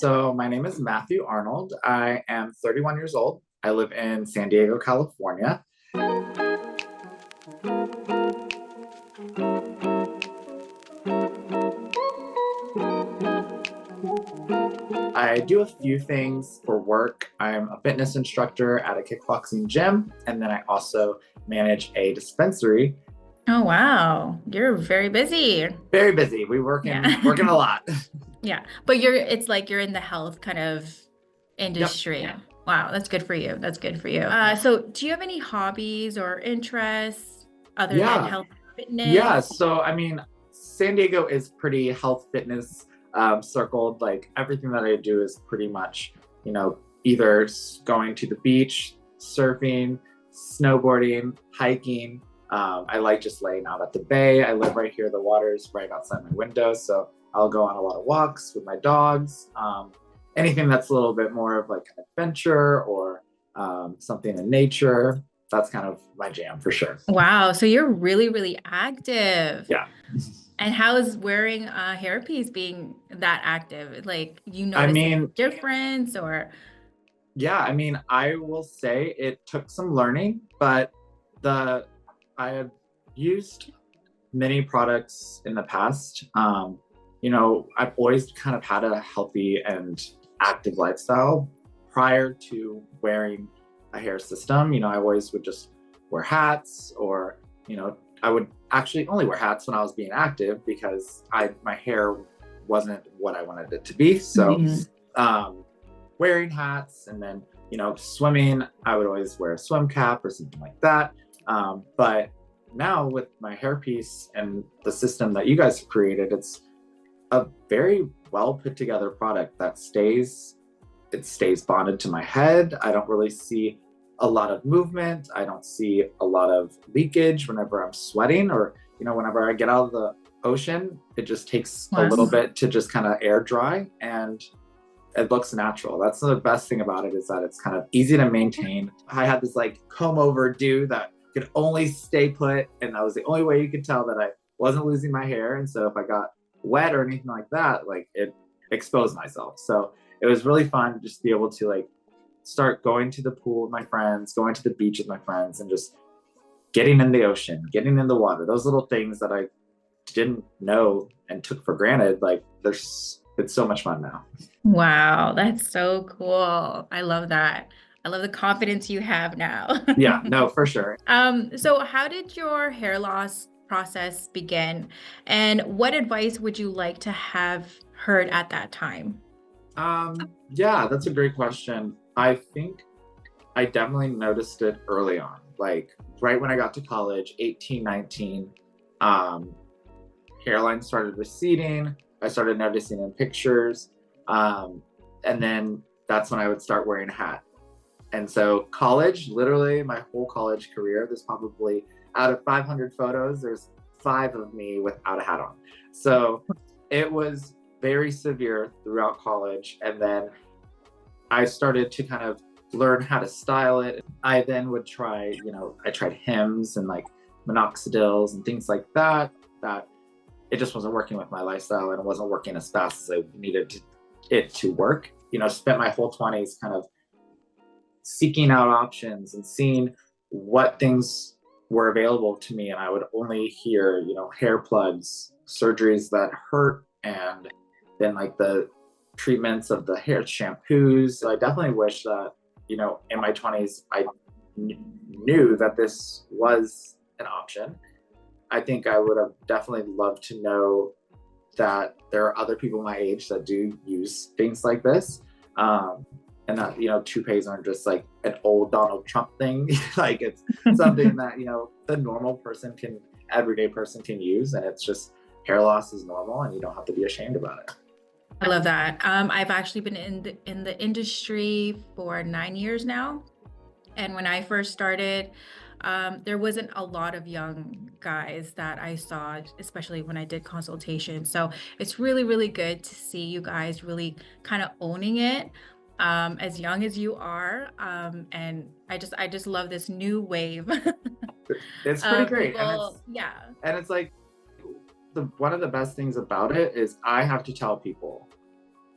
So my name is Matthew Arnold. I am 31 years old. I live in San Diego, California. I do a few things for work. I'm a fitness instructor at a kickboxing gym, and then I also manage a dispensary. Oh, wow. You're very busy. Very busy. We Yeah. working a lot. Yeah. But it's like you're in the health kind of Yep. industry. Yeah. Wow, that's good for you. That's good for you. So do you have any hobbies or interests other than Yeah. health and Yeah. fitness? San Diego is pretty health fitness circled. Like everything that I do is pretty much, either going to the beach, surfing, snowboarding, hiking. I like just laying out at the bay. I live right here. The water's right outside my window. So I'll go on a lot of walks with my dogs. Anything that's a little bit more of like an adventure or something in nature. That's kind of my jam for sure. Wow, so you're really, really active. Yeah. And how is wearing a hairpiece being that active? Like, you I notice any mean, difference or? yeah, I will say it took some learning, but the I have used many products in the past. I've always kind of had a healthy and active lifestyle prior to wearing a hair system. I always would just wear hats or, I would actually only wear hats when I was being active because my hair wasn't what I wanted it to be. So Mhm. wearing hats and then, swimming, I would always wear a swim cap or something like that. But now with my hairpiece and the system that you guys have created, it's a very well put together product that stays bonded to my head. I don't really see a lot of movement. I don't see a lot of leakage whenever I'm sweating or, whenever I get out of the ocean, it just takes a little Wow. bit to just kind of air dry and it looks natural. That's the best thing about it is that it's kind of easy to maintain. I had this like comb over do that could only stay put. And that was the only way you could tell that I wasn't losing my hair. And so if I got wet or anything like that, like it exposed myself. So it was really fun to just be able to like start going to the pool with my friends, going to the beach with my friends, and just getting in the ocean, getting in the water. Those little things that I didn't know and took for granted, like it's so much fun now. Wow, that's so cool. I love that. I love the confidence you have now. Yeah, no, for sure. So how did your hair loss process begin? And what advice would you like to have heard at that time? Yeah, that's a great question. I think I definitely noticed it early on, like right when I got to college, 18, 19, um, hairline started receding. I started noticing in pictures. And then that's when I would start wearing a hat. And so college, literally my whole college career, there's probably out of 500 photos, there's 5 of me without a hat on. So it was very severe throughout college. And then I started to kind of learn how to style it. I then would try, I tried Hims and like minoxidils and things like that it just wasn't working with my lifestyle and it wasn't working as fast as I needed it to work. Spent my whole 20s kind of seeking out options and seeing what things were available to me. And I would only hear, hair plugs, surgeries that hurt, and then like the treatments of the hair shampoos. So I definitely wish that, in my 20s, I knew that this was an option. I think I would have definitely loved to know that there are other people my age that do use things like this. And that, toupees aren't just like an old Donald Trump thing. Like it's something that, the normal person everyday person can use. And it's just hair loss is normal and you don't have to be ashamed about it. I love that. I've actually been in the industry for 9 years now. And when I first started, there wasn't a lot of young guys that I saw, especially when I did consultation. So it's really, really good to see you guys really kind of owning it as young as you are. And I just love this new wave It's pretty of great. And people. Yeah. it's like one of the best things about it is I have to tell people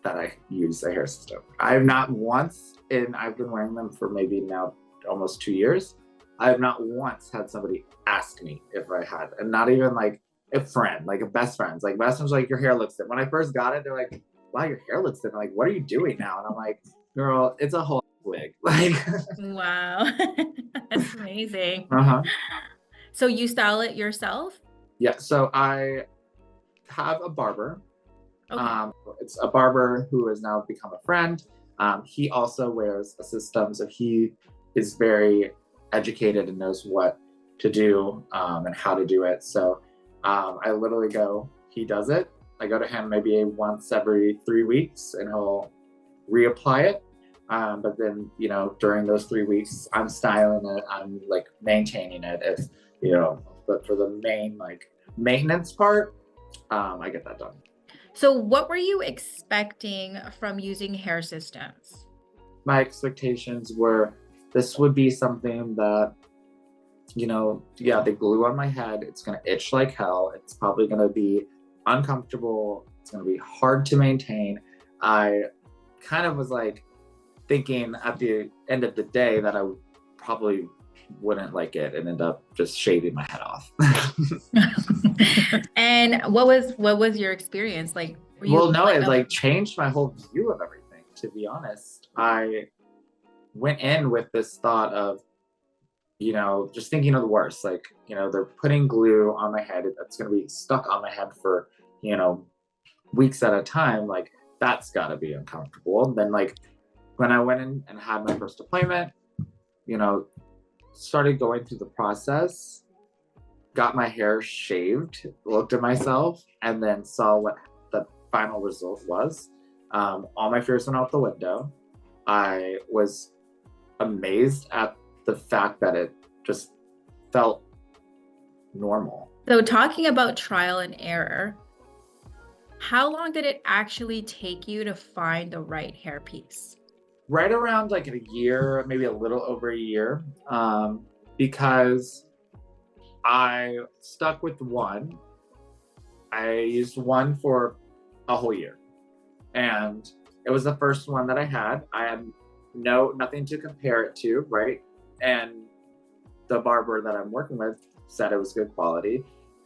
that I use a hair system. I have not once, and I've been wearing them for maybe now almost 2 years. I have not once had somebody ask me if I had, and not even like a friend, like a best friend's. Like best friend's like, your hair looks different. When I first got it, they're like, wow, your hair looks different. Like, what are you doing now? And I'm like, girl, it's a whole wig. Like, Wow. That's amazing. uh-huh. So you style it yourself? Yeah. So I have a barber. Okay. It's a barber who has now become a friend. He also wears a system, so he is very educated and knows what to do and how to do it. So I literally go, he does it. I go to him maybe once every 3 weeks and he'll reapply it. But then, during those 3 weeks, I'm styling it, I'm like maintaining it. But for the main like maintenance part, I get that done. So what were you expecting from using hair systems? My expectations were this would be something that, they glue on my head. It's going to itch like hell. It's probably going to be uncomfortable. It's going to be hard to maintain. I kind of was like thinking at the end of the day that I probably wouldn't like it and end up just shaving my head off. And what was your experience like? Well, no, it like changed my whole view of everything, to be honest. I went in with this thought of, just thinking of the worst. Like, they're putting glue on my head that's going to be stuck on my head for, weeks at a time. Like, that's got to be uncomfortable. And then, like, when I went in and had my first appointment, started going through the process, got my hair shaved, looked at myself, and then saw what the final result was. All my fears went out the window. I was amazed at the fact that it just felt normal. So talking about trial and error, how long did it actually take you to find the right hairpiece? Right around like a year, maybe a little over a year, because I stuck with one. I used one for a whole year, and it was the first one that I had. I had nothing to compare it to, right? And the barber that I'm working with said it was good quality,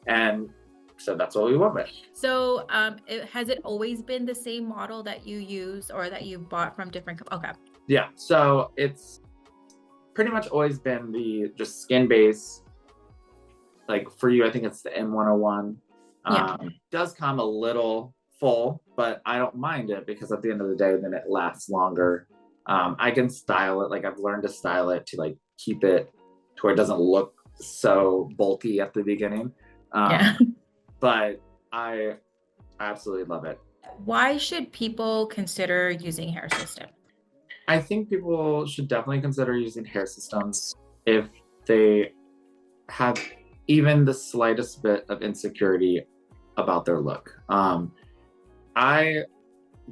and so that's what we went with. So has it always been the same model that you use or that you bought from different okay. Yeah, so it's pretty much always been the just skin base. Like for you, I think it's the M101. Yeah. Does come a little full, but I don't mind it because at the end of the day, then it lasts longer. I can style it. Like I've learned to style it to like keep it to where it doesn't look so bulky at the beginning. Yeah. But I absolutely love it. Why should people consider using hair system? I think people should definitely consider using hair systems if they have even the slightest bit of insecurity about their look. I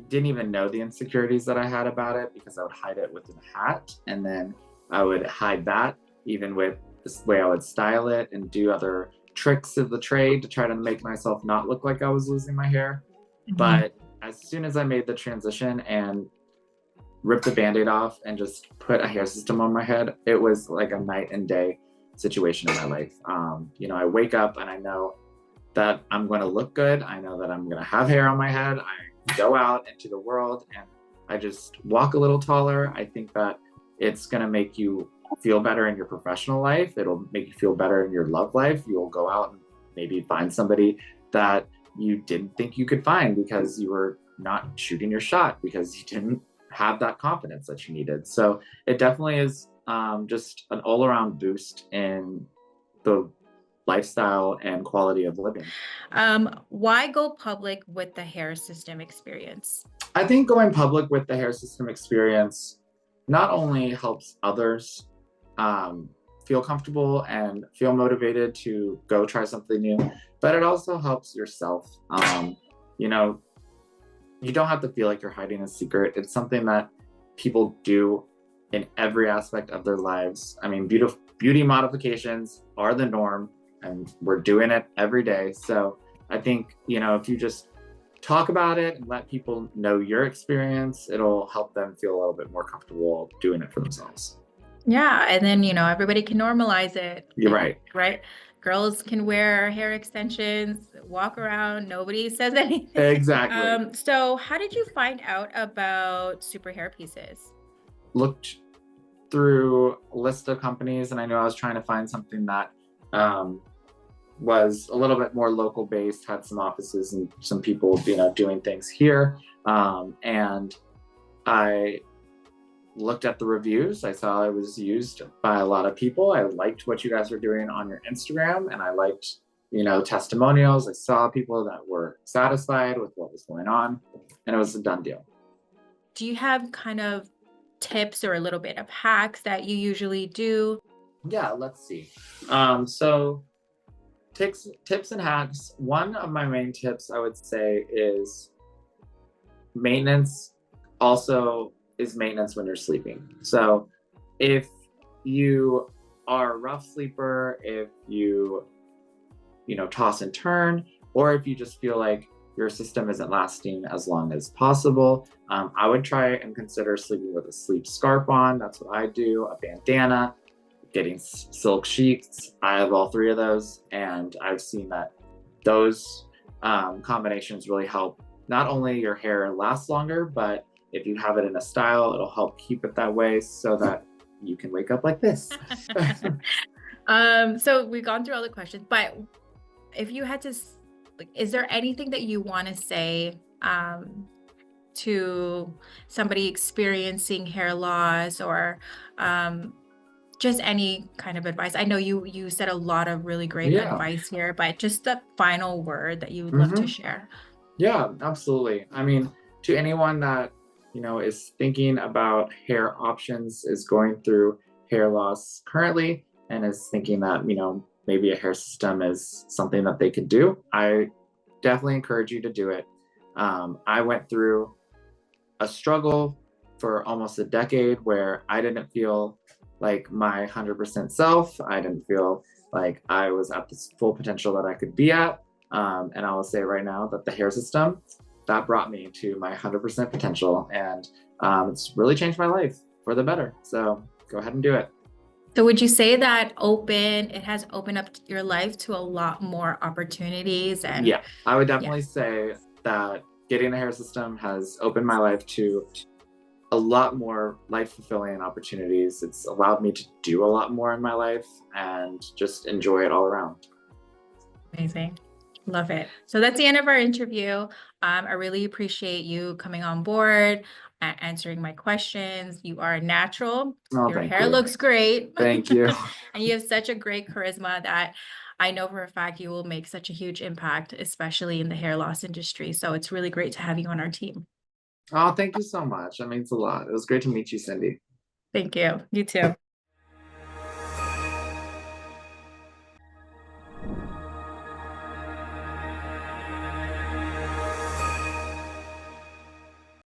didn't even know the insecurities that I had about it because I would hide it within a hat, and then I would hide that even with this way I would style it and do other tricks of the trade to try to make myself not look like I was losing my hair. Mm-hmm. But as soon as I made the transition and ripped the Band-Aid off and just put a hair system on my head, it was like a night and day situation in my life. I wake up and I know that I'm going to look good. I know that I'm going to have hair on my head. I go out into the world and I just walk a little taller. I think that it's going to make you feel better in your professional life. It'll make you feel better in your love life. You'll go out and maybe find somebody that you didn't think you could find because you were not shooting your shot, because you didn't have that confidence that you needed. So it definitely is just an all-around boost in the lifestyle and quality of living. Why go public with the hair system experience? I think going public with the hair system experience not only helps others feel comfortable and feel motivated to go try something new, but it also helps yourself. You don't have to feel like you're hiding a secret. It's something that people do in every aspect of their lives. I mean, beauty modifications are the norm, and we're doing it every day. So I think, if you just talk about it and let people know your experience, it'll help them feel a little bit more comfortable doing it for themselves. Yeah, and then, everybody can normalize it. You're right. Right? Girls can wear hair extensions, walk around, nobody says anything. Exactly. So how did you find out about Super Hair Pieces? Looked through a list of companies, and I knew I was trying to find something that was a little bit more local based, had some offices and some people, doing things here. And I looked at the reviews. I saw it was used by a lot of people. I liked what you guys were doing on your Instagram, and I liked, testimonials. I saw people that were satisfied with what was going on, and it was a done deal. Do you have kind of tips or a little bit of hacks that you usually do? Yeah, let's see. So tips and hacks. One of my main tips I would say is maintenance. Also is maintenance when you're sleeping. So if you are a rough sleeper, if you toss and turn, or if you just feel like your system isn't lasting as long as possible, I would try and consider sleeping with a sleep scarf on. That's what I do. A bandana, getting silk sheets. I have all three of those, and I've seen that those combinations really help not only your hair last longer, but if you have it in a style, it'll help keep it that way so that you can wake up like this. So we've gone through all the questions, but if you had to, is there anything that you want to say to somebody experiencing hair loss, or just any kind of advice? I know you said a lot of really great advice here, but just the final word that you would love to share. Yeah, absolutely. I mean, to anyone that is thinking about hair options, is going through hair loss currently, and is thinking that maybe a hair system is something that they could do, I definitely encourage you to do it. I went through a struggle for almost a decade where I didn't feel like my 100% self. I didn't feel like I was at the full potential that I could be at. And I will say right now that the hair system, that brought me to my 100% potential, and it's really changed my life for the better. So go ahead and do it. So would you say that it has opened up your life to a lot more opportunities? And yeah, I would definitely say that getting a hair system has opened my life to a lot more life fulfilling opportunities. It's allowed me to do a lot more in my life and just enjoy it all around. Amazing. Love it. So that's the end of our interview. I really appreciate you coming on board, answering my questions. You are a natural. Your hair looks great. Thank you. And you have such a great charisma that I know for a fact you will make such a huge impact, especially in the hair loss industry. So it's really great to have you on our team. Oh, thank you so much. That means a lot. It was great to meet you, Cindy. Thank you. You too.